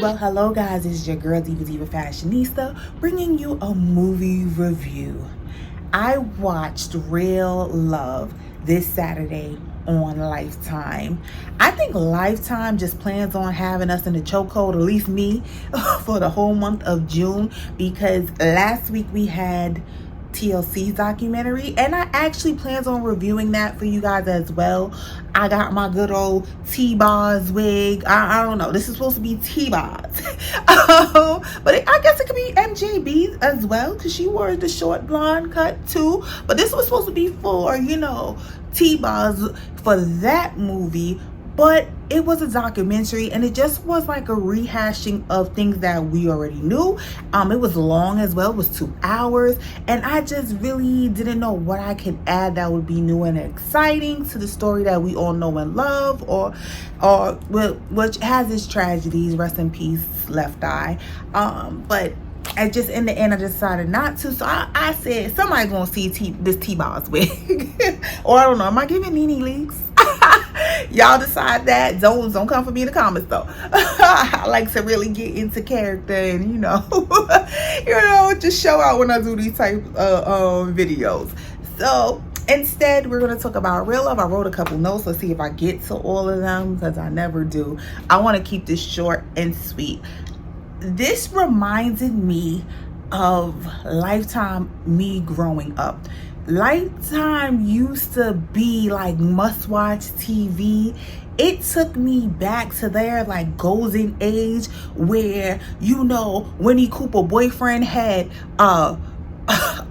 Well, hello guys, it's your girl Diva Fashionista bringing you a movie review. I watched Real Love this Saturday on Lifetime. I think Lifetime just plans on having us in the chokehold, at least me, for the whole month of June, because last week we had TLC's documentary, and I actually plans on reviewing that for you guys as well. I got my good old T-Boz wig. I don't know. This is supposed to be T-Boz. But I guess it could be MJB as well, because she wore the short blonde cut too. But this was supposed to be for, T-Boz for that movie. But it was a documentary, and it just was like a rehashing of things that we already knew. It was long as well. It was 2 hours, and I just really didn't know what I could add that would be new and exciting to the story that we all know and love, or which has its tragedies. Rest in peace, Left Eye. But in the end, I decided not to. So I said, somebody's gonna see this T-Boz wig. Or I don't know, am I giving Nene leaks? Y'all decide that. Don't come for me in the comments though. I like to really get into character and just show out when I do these type of videos. So instead, we're going to talk about Real Love. I wrote a couple notes. Let's see if I get to all of them, because I never do. I want to keep this short and sweet. This reminded me of Lifetime me growing up. Lifetime used to be like must-watch TV. It took me back to their like golden age where, Winnie Cooper boyfriend had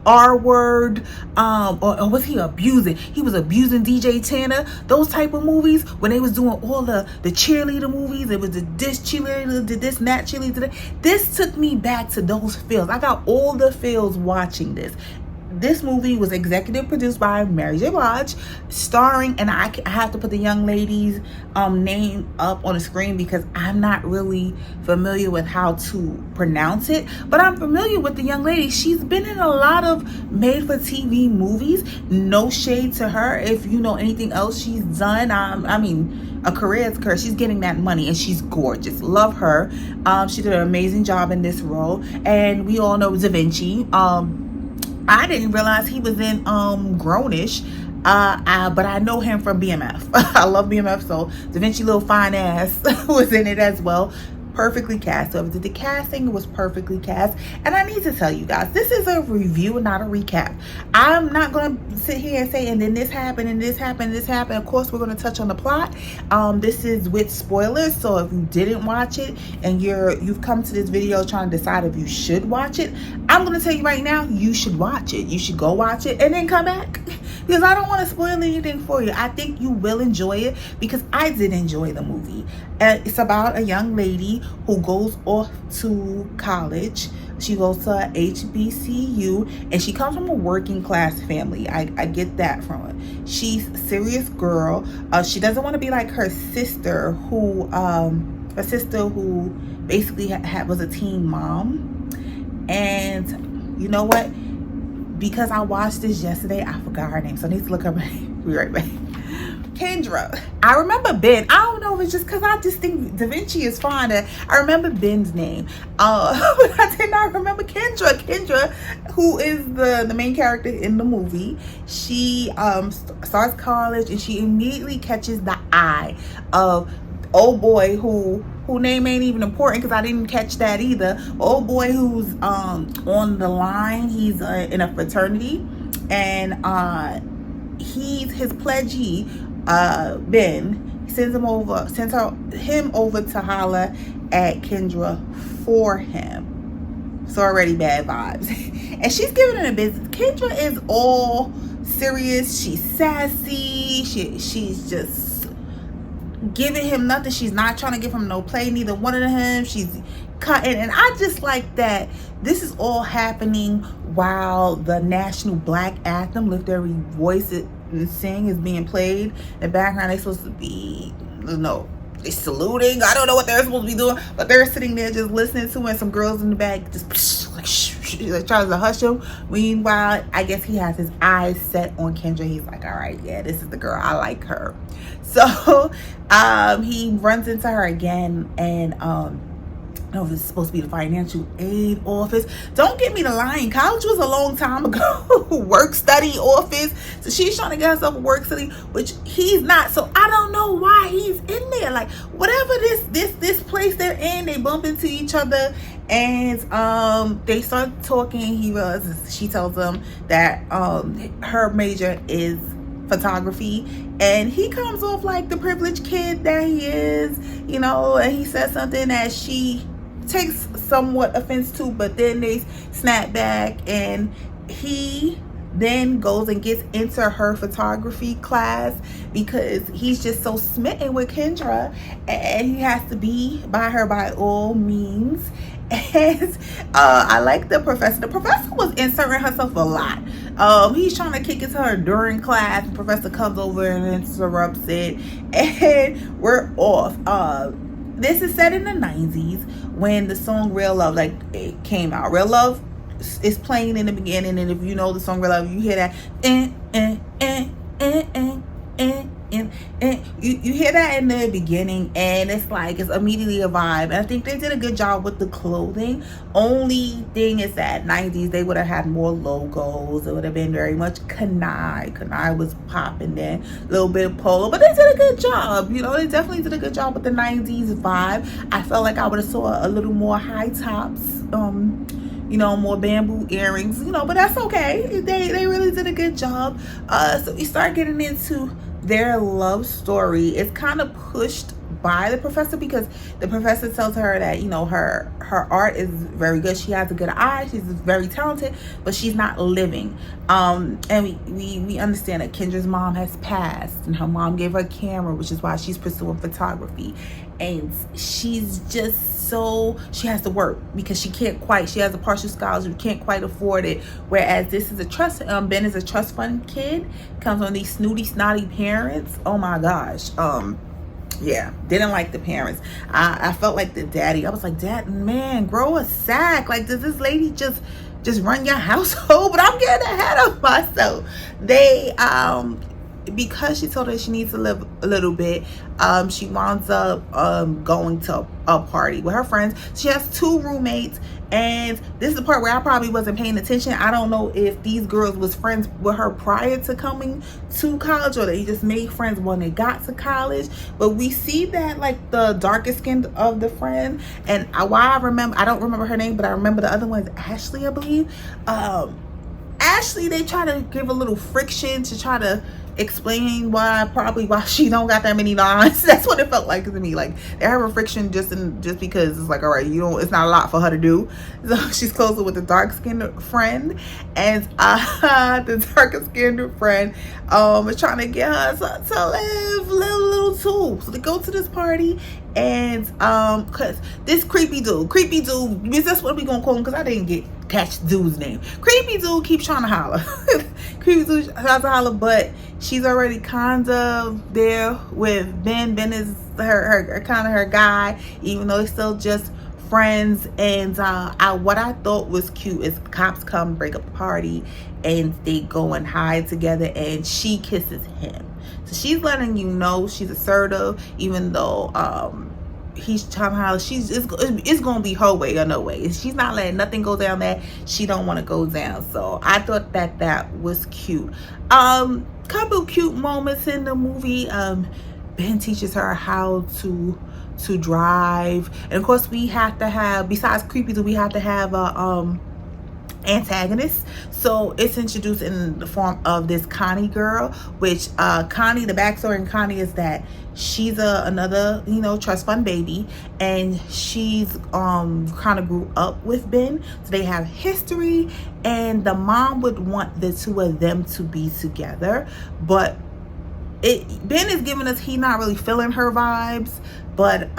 R word, or was he abusing? He was abusing DJ Tanner. Those type of movies when they was doing all the cheerleader movies. It was this cheerleader did this, and that cheerleader did that. This took me back to those feels. I got all the feels watching this. This movie was executive produced by Mary J Blige, starring, and I have to put the young lady's name up on the screen because I'm not really familiar with how to pronounce it, but I'm familiar with the young lady. She's been in a lot of made-for-TV movies. No shade to her. If you know anything else she's done, a career is a career. She's getting that money, and she's gorgeous. Love her. She did an amazing job in this role, and we all know Da Vinci. I didn't realize he was in Grownish, but I know him from BMF. I love BMF, so Da Vinci little fine ass was in it as well. Perfectly cast. So if the casting was perfectly cast. And I need to tell you guys, this is a review, not a recap. I'm not going to sit here and say, and then this happened, and this happened, and this happened. Of course, we're going to touch on the plot. This is with spoilers, so if you didn't watch it and you've come to this video trying to decide if you should watch it, I'm going to tell you right now, you should watch it. You should go watch it and then come back, because I don't want to spoil anything for you. I think you will enjoy it, because I did enjoy the movie. It's about a young lady who goes off to college. She goes to a HBCU, and she comes from a working class family. I get that from her. She's a serious girl. She doesn't want to be like her sister, who basically was a teen mom. And you know what? Because I watched this yesterday, I forgot her name, so I need to look up her name. Be right back. Kendra. I remember Ben. I don't know if it's just because I just think Da Vinci is fine. I remember Ben's name. But I did not remember Kendra. Kendra, who is the main character in the movie. She starts college, and she immediately catches the eye of old boy who name ain't even important, because I didn't catch that either. Old boy who's on the line. He's in a fraternity, and his pledgee, Ben, sends him over to holler at Kendra for him. So already bad vibes. And she's giving him a business. Kendra is all serious. She's sassy. She's just giving him nothing. She's not trying to give him no play, neither one of them. She's cutting, and I just like that this is all happening while the national black anthem, Lift Every Voice and Sing, is being played in the background. They're supposed to be, they saluting. I don't know what they're supposed to be doing, but they're sitting there just listening to it, and some girls in the back just like shh, tries to hush him. Meanwhile, I guess he has his eyes set on Kendra. He's like, all right, yeah, this is the girl. I like her. So he runs into her again, and no, this is supposed to be the financial aid office. Don't get me the line. College was a long time ago. Work study office. So she's trying to get herself a work study, which he's not. So I don't know why he's in there. Like, whatever this place they're in, they bump into each other, and they start talking. He realizes, she tells him that her major is photography, and he comes off like the privileged kid that he is, you know, and he says something that she takes somewhat offense to, but then they snap back, and he then goes and gets into her photography class because he's just so smitten with Kendra, and he has to be by her by all means. And I like the professor. The professor was inserting herself a lot. He's trying to kick it to her during class. The professor comes over and interrupts it, and we're off. This is set in the 90s when the song Real Love, like, it came out. Real Love is playing in the beginning, and if you know the song Real Love, you hear that you hear that in the beginning, and it's like, it's immediately a vibe. And I think they did a good job with the clothing. Only thing is that 90s, they would have had more logos. It would have been very much Kanai was popping there, a little bit of Polo, but they did a good job. You know, they definitely did a good job with the 90s vibe. I felt like I would have saw a little more high tops, you know, more bamboo earrings, you know, but that's okay. They really did a good job. So we start getting into their love story. It's kind of pushed by the professor, because the professor tells her that, you know, her art is very good. She has a good eye. She's very talented, but she's not living. And we understand that Kendra's mom has passed, and her mom gave her a camera, which is why she's pursuing photography. And she's just so, she has to work because she has a partial scholarship, can't quite afford it. Whereas this is a trust, Ben is a trust fund kid, comes on these snooty, snotty parents. Oh my gosh. Yeah, didn't like the parents. I felt like the daddy. I was like, Dad, man, grow a sack. Like, does this lady just run your household? But I'm getting ahead of myself. They because she told her she needs to live a little bit, she winds up going to a party with her friends. She has 2 roommates, and this is the part where I probably wasn't paying attention. I don't know if these girls was friends with her prior to coming to college, or they just made friends when they got to college. But we see that, like, the darkest skinned of the friend, and I don't remember her name, but I remember the other one is Ashley, I believe. Ashley, they try to give a little friction to try to explain why she don't got that many lines. That's what it felt like to me. Like, they have a friction just because it's like, all right, it's not a lot for her to do. So she's closer with the dark skinned friend, and the darker skinned friend is trying to get her to live little too. So they go to this party, and cause this creepy dude, that's what we gonna call him, because I didn't catch the dude's name. Creepy dude keeps trying to holler. Creepy dude tries to holler, but she's already kind of there with Ben. Ben is her kind of her guy, even though they're still just friends. And what I thought was cute is cops come, break up the party, and they go and hide together, and she kisses him. So she's letting you know she's assertive, even though he's trying to holler. It's gonna be her way or no way. She's not letting nothing go down that she don't want to go down. So I thought that was cute. Couple cute moments in the movie. Ben teaches her how to drive, and of course we have to have, besides creepy, we have to have a antagonist. So it's introduced in the form of this Connie girl, which Connie, the backstory in Connie is that she's another, trust fund baby, and she's kind of grew up with Ben, so they have history, and the mom would want the 2 of them to be together, but Ben is giving us he not really feeling her vibes, but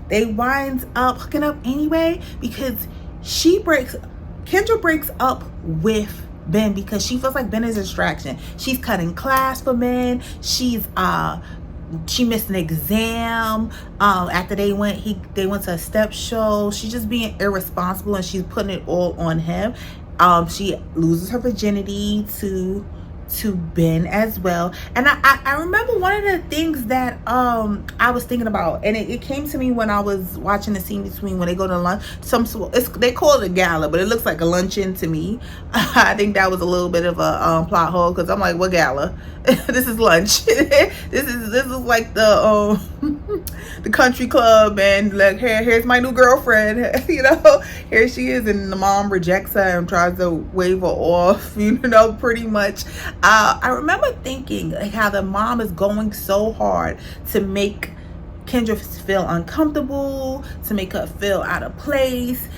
they wind up hooking up anyway, because Kendra breaks up with Ben because she feels like Ben is a distraction. She's cutting class for Ben. She's she missed an exam after they went to a step show. She's just being irresponsible, and she's putting it all on him. She loses her virginity to Ben as well. And I remember one of the things that I was thinking about, and it came to me when I was watching the scene between when they go to lunch. They call it a gala, but it looks like a luncheon to me. I think that was a little bit of a plot hole, because I'm like, what gala? This is lunch. this is like the the country club, and like, here's my new girlfriend. You know, here she is, and the mom rejects her and tries to wave her off, you know, pretty much. I remember thinking like how the mom is going so hard to make Kendra feel uncomfortable, to make her feel out of place.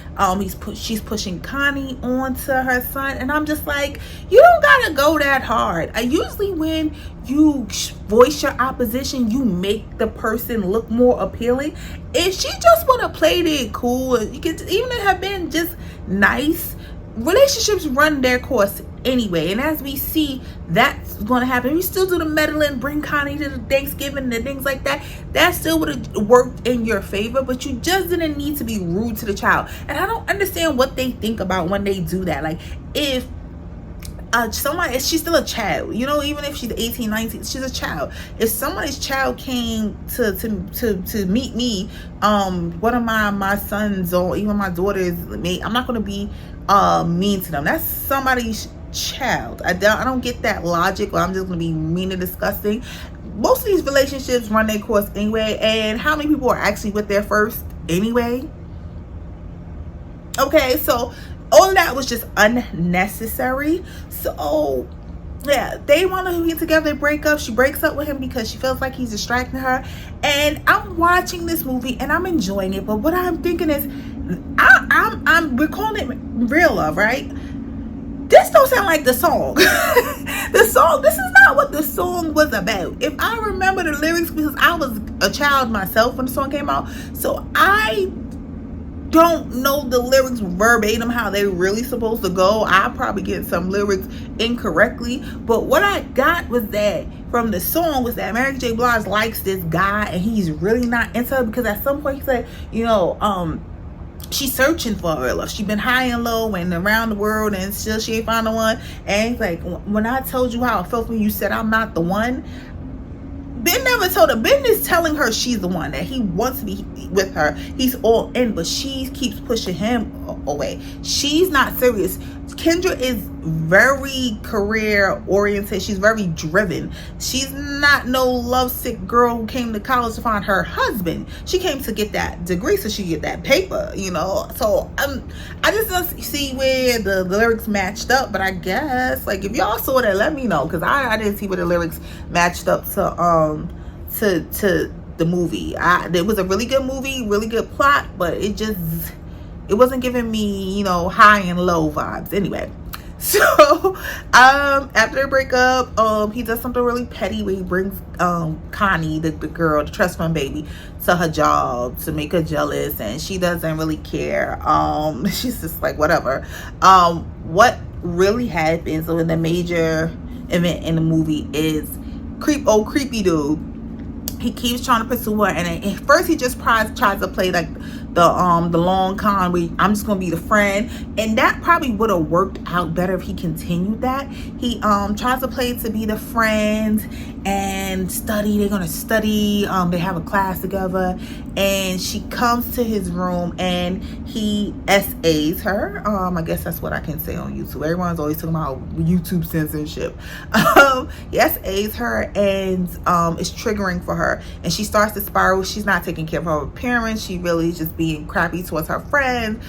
She's pushing Connie onto her son, and I'm just like, you don't gotta go that hard. Usually when you voice your opposition, you make the person look more appealing. If she just would have played it cool, you could even have been just nice. Relationships run their course anyway, and as we see, that's going to happen. We still do the meddling, bring Connie to the Thanksgiving and things like that. That still would have worked in your favor, but you just didn't need to be rude to the child. And I don't understand what they think about when they do that. Like, if she's still a child, you know, even if she's 18, 19, she's a child. If somebody's child came to meet me, one of my sons or even my daughters, I'm not going to be mean to them. That's somebody's child. I don't get that logic, or I'm just going to be mean and disgusting. Most of these relationships run their course anyway, and how many people are actually with their first anyway? Okay, so all of that was just unnecessary. So yeah, they want to be together, break up. She breaks up with him because she feels like he's distracting her. And I'm watching this movie and I'm enjoying it, but what I'm thinking is, we're calling it Real Love, right? This don't sound like the song. This is not what the song was about. If I remember the lyrics, because I was a child myself when the song came out, so I don't know the lyrics verbatim how they really supposed to go. I probably get some lyrics incorrectly, but what I got was that from the song was that Mary J Blige likes this guy and he's really not into her, because at some point he said, you know, she's searching for her love. She's been high and low and around the world, and still she ain't found the one. And he's like, when I told you how I felt when you said I'm not the one, Ben never told her. Ben is telling her she's the one, that he wants to be with her. He's all in, but she keeps pushing him away. She's not serious. Kendra is very career oriented. She's very driven. She's not no lovesick girl who came to college to find her husband. She came to get that degree so she get that paper, you know. So I just don't see where the lyrics matched up. But I guess, like, if y'all saw that, let me know, because I didn't see where the lyrics matched up to the movie. It was a really good movie, really good plot, but it wasn't giving me, you know, high and low vibes. Anyway, so after they break up, he does something really petty where he brings Connie, the girl, the trust fund baby, to her job to make her jealous, and she doesn't really care. She's just like, whatever. What really happens in the major event in the movie is creepy dude. He keeps trying to pursue her, and at first he just tries to play like the long con where I'm just gonna be the friend, and that probably would have worked out better if he continued that. He tries to play to be the friend and study. They're gonna study. They have a class together, and she comes to his room and he SAs her. I guess that's what I can say on YouTube. Everyone's always talking about YouTube censorship. He SAs her, and it's triggering for her, and she starts to spiral. She's not taking care of her appearance. She really just being crappy towards her friends,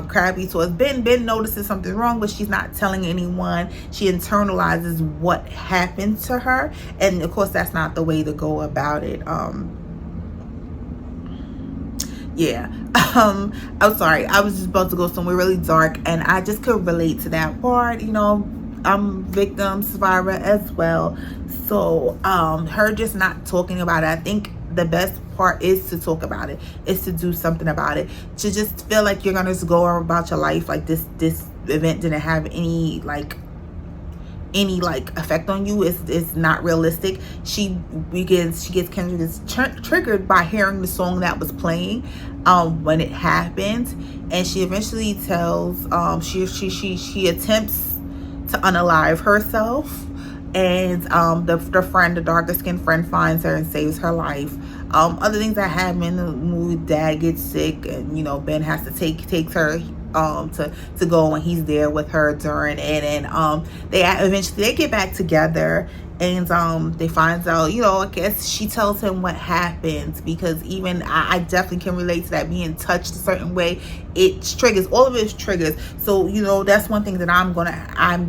crappy towards Ben. Ben notices something wrong, but she's not telling anyone. She internalizes what happened to her, and of course that's not the way to go about it. Yeah. I'm sorry, I was just about to go somewhere really dark, and I just could relate to that part. You know, I'm victim, survivor as well. So her just not talking about it, I think the best part is to talk about it, is to do something about it, to just feel like you're gonna just go about your life like this event didn't have any any like effect on you. It's not realistic. She gets Kendra triggered by hearing the song that was playing when it happened, and she eventually tells she attempts to unalive herself, and the darker skinned friend finds her and saves her life. Other things that happen in the movie, dad gets sick, and Ben has to takes her to go, and he's there with her during it, and they get back together, and they find out, I guess she tells him what happens, because even I definitely can relate to that, being touched a certain way. It triggers, all of it triggers. So that's one thing that I'm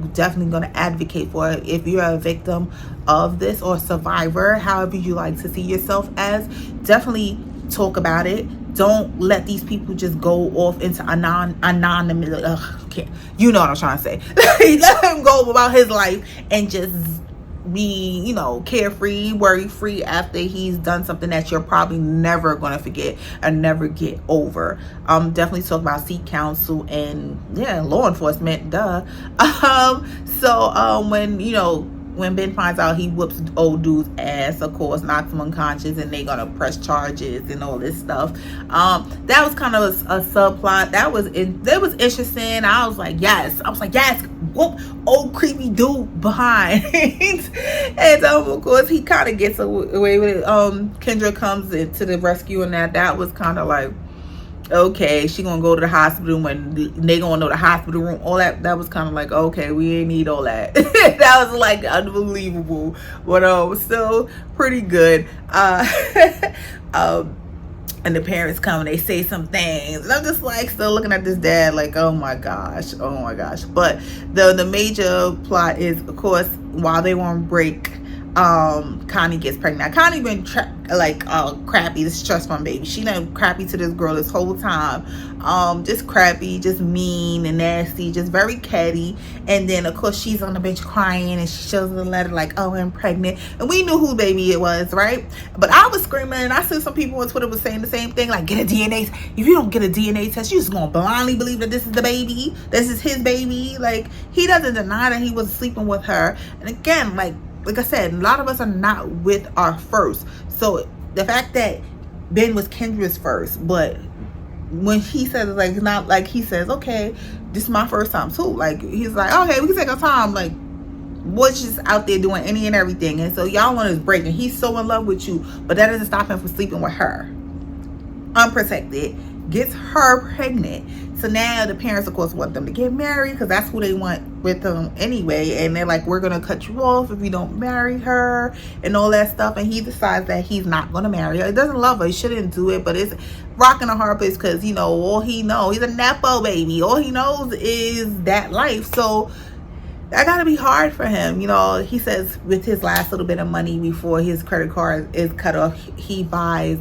definitely gonna advocate for. If you're a victim of this or survivor, however you like to see yourself as, definitely talk about it. Don't let these people just go off into anonymous. You know what I'm trying to say. Let him go about his life and just be, carefree, worry-free after he's done something that you're probably never going to forget and never get over. Definitely talk about seek counsel and law enforcement, duh. When Ben finds out, he whoops old dude's ass, of course, knocks him unconscious, and they gonna press charges and all this stuff. That was kind of a subplot. That was interesting. I was like, yes, whoop old creepy dude behind. And of course he kind of gets away with it. Kendra comes into the rescue, and that was kind of like, okay, she gonna go to the hospital when they gonna know the hospital room, all that was kind of like, okay, we ain't need all that. That was like unbelievable, but still pretty good. And the parents come and they say some things, and I'm just like still looking at this dad like, oh my gosh. But the major plot is, of course, while they were on break, Connie gets pregnant. Connie been crappy, this trust fund baby. She done crappy to this girl this whole time. Just crappy, just mean and nasty, just very catty. And then of course she's on the bench crying, and she shows the letter like, oh, I'm pregnant. And we knew who baby it was, right? But I was screaming, and I saw some people on Twitter was saying the same thing, like, get a DNA. If you don't get a DNA test, you just gonna blindly believe that this is the baby, this is his baby. Like, he doesn't deny that he was sleeping with her. And again, like I said, a lot of us are not with our first. So the fact that Ben was Kendra's first, but when he says, like, it's not like he says, okay, this is my first time too. Like, he's like, okay, we can take our time. Like, boy's just out there doing any and everything. And so y'all want his break, and he's so in love with you, but that doesn't stop him from sleeping with her unprotected, gets her pregnant. So now the parents, of course, want them to get married, because that's who they want with them anyway. And they're like, we're going to cut you off if you don't marry her and all that stuff. And he decides that he's not going to marry her. He doesn't love her. He shouldn't do it. But it's rocking a hard place, because, all he knows, he's a Nepo baby. All he knows is that life. So that got to be hard for him. He says with his last little bit of money before his credit card is cut off, he buys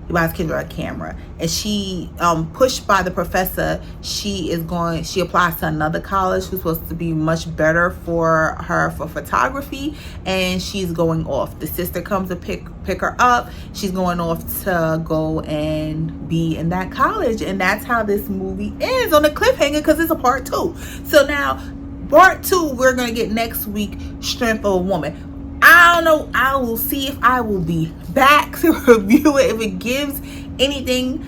Kendra a camera, and she pushed by the professor, she applies to another college who's supposed to be much better for her for photography, and she's going off. The sister comes to pick her up. She's going off to go and be in that college, and that's how this movie ends, on a cliffhanger, because it's a part 2. So now part 2 we're gonna get next week, Strength of a Woman. I don't know. I will see if I will be back to review it, if it gives anything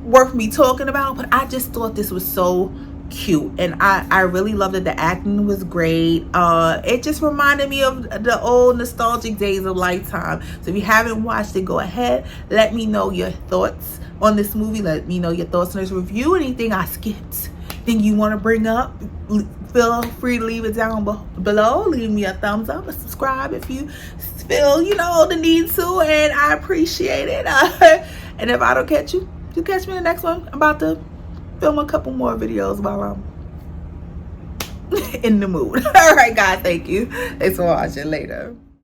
worth me talking about. But I just thought this was so cute, and I really loved it. The acting was great. It just reminded me of the old nostalgic days of Lifetime. So if you haven't watched it, go ahead, let me know your thoughts on this movie. Let me know your thoughts on this review. Anything I skipped, thing you want to bring up, feel free to leave it down below. Leave me a thumbs up or subscribe if you feel the need to, and I appreciate it. And if I don't catch you, you catch me in the next one. I'm about to film a couple more videos while I'm in the mood. All right, guys, thank you. Thanks for watching. Later.